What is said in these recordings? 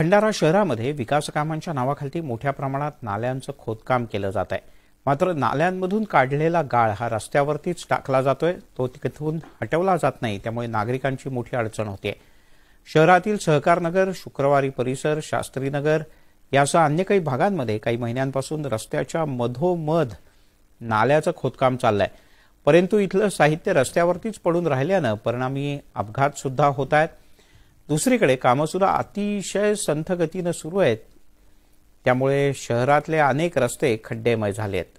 भंडारा शहरामध्ये विकास कामांच्या नावाखाली मोठ्या प्रमाणात नाल्यांचं खोदकाम केलं जात आहे। मात्र नाल्यांमधून काढलेला गाळ हा रस्त्यावरतीच टाकला जातोय, तो तिथून हटवला जात नाही। त्यामुळे नागरिकांची मोठी अडचण होते। शहरातील सहकारनगर, शुक्रवारी परिसर, शास्त्रीनगर यासह अन्य काही भागांमध्ये काही महिन्यांपासून रस्त्याच्या मधोमध नाल्याचं खोदकाम चाललंय, परंतु इथलं साहित्य रस्त्यावरतीच पडून राहिल्यानं परिणामी अपघात सुद्धा होत आहेत। दुसरीकडे कामं सुद्धा अतिशय संथ गतीने सुरू आहेत, त्यामुळे शहरातले अनेक रस्ते खड्डेमय झाले आहेत।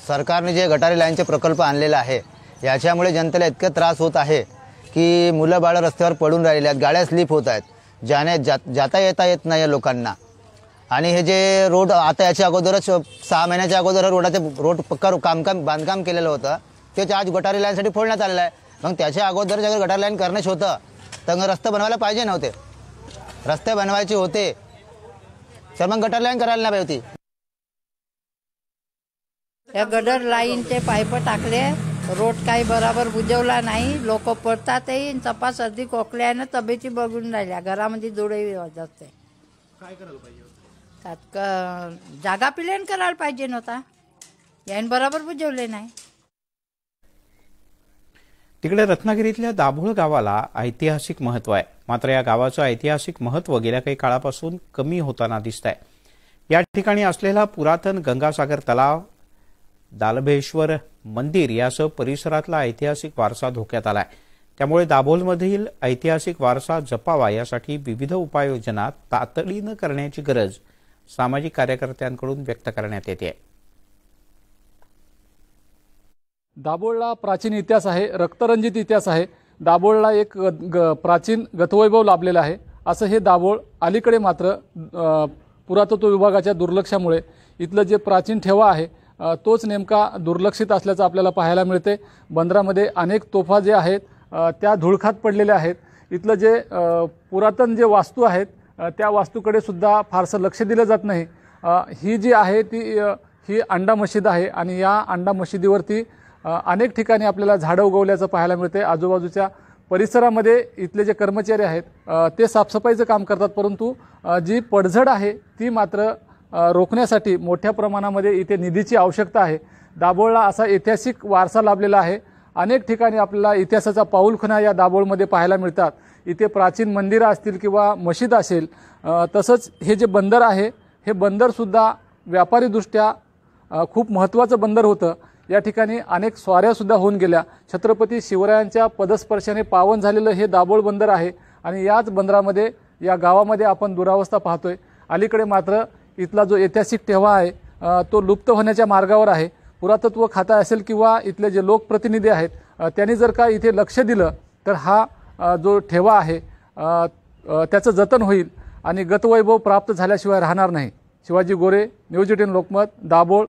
सरकारने जे गटारी लाईनचे प्रकल्प आणलेला आहे याच्यामुळे जनतेला इतका त्रास होत आहे की मुलं बाळ रस्त्यावर पडून राहिली आहेत, गाड्या स्लिप होत आहेत, जाता येत नाही लोकांना। आणि हे जे रोड आता याच्या अगोदरच 6 महिन्याच्या अगोदर रोड पक्का बांधकाम केलेलं होतं, ते आज गटारी लाईनसाठी फोडण्यात आलेलं आहे। मग त्याच्या अगोदर जर गटार लाईन करण्याच होतं तर रस्ते बनवायला पाहिजे नव्हते, रस्ते बनवायचे होते तर मग गटार लाईन करायला नाही पाहिजे होती। या गटर लाईनचे पाईप टाकले, रोड काही बरोबर बुजवला नाही, लोक पडतातही, चपा सर्दी खोकल्याने तब्येती बघून राहिल्या, घरामध्ये जोडे जाते। काय करायला पाहिजे? जागा प्लेन करायला पाहिजे नव्हता, याने बरोबर बुजवले नाही। तिकडे रत्नागिरीतल्या दाभोळ गावाला ऐतिहासिक महत्व आहे, मात्र या गावाचं ऐतिहासिक महत्व गेल्या काही काळापासून कमी होताना दिसतंय। या ठिकाणी असलेला पुरातन गंगासागर तलाव, दालभेश्वर मंदिर यासह परिसरातला ऐतिहासिक वारसा धोक्यात आलाय। त्यामुळे दाभोळमधील ऐतिहासिक वारसा जपावा यासाठी विविध उपाययोजना तातडीनं करण्याची गरज सामाजिक कार्यकर्त्यांकडून व्यक्त करण्यात येते। दाभोळला प्राचीन इतिहास आहे, रक्तरंजित इतिहास आहे। दाभोळला एक प्राचीन गतवैभव लाभलेला आहे। असं हे दाभोळ अलीकडे मात्र पुरातत्व विभागाच्या दुर्लक्षामुळे इथलं जे प्राचीन ठेवा आहे तोच नेमका दुर्लक्षित असल्याचं आपल्याला पाहायला मिळते। बंदरामध्ये अनेक तोफा जे आहेत त्या धुळखात पडलेल्या आहेत। इथलं जे पुरातन जे वास्तू आहेत त्या वास्तूकडे सुद्धा फारसं लक्ष दिलं जात नाही। ही जी आहे ही अंडा मशीद आहे आणि या अंडा मशिदीवरती अनेक ठिकाणी आपल्याला झाडं उगवल्याचं पाहायला मिळते। आजूबाजूच्या परिसरामध्ये इथले जे कर्मचारी आहेत ते साफसफाईचं काम करतात, परंतु जी पडझड आहे ती मात्र रोखण्यासाठी मोठ्या प्रमाणामध्ये इथे निधीची आवश्यकता आहे। दाभोळला असा ऐतिहासिक वारसा लाभलेला आहे। अनेक ठिकाणी आपल्याला इतिहासाचा पाऊलखुणा या दाभोळमध्ये पाहायला मिळतात। इथे प्राचीन मंदिरं असतील किंवा मशीद असेल, तसंच हे जे बंदर आहे हे बंदरसुद्धा व्यापारीदृष्ट्या खूप महत्त्वाचं बंदर होतं। या ठिकाणी अनेक स्वाऱ्यासुद्धा होऊन गेल्या। छत्रपती शिवरायांच्या पदस्पर्शाने पावन झालेलं हे दाभोळ बंदर आहे आणि याच बंदरामध्ये या गावामध्ये आपण दुरावस्था पाहतोय। अलीकडे मात्र इथला जो ऐतिहासिक ठेवा आहे तो लुप्त होण्याच्या मार्गावर आहे। पुरातत्व खाता असेल किंवा इथले जे लोकप्रतिनिधी आहेत त्यांनी जर का इथे लक्ष दिलं तर हा जो ठेवा आहे त्याचं जतन होईल आणि गतवैभव प्राप्त झाल्याशिवाय राहणार नाही। शिवाजी गोरे, न्यूज 18 लोकमत, दाभोळ।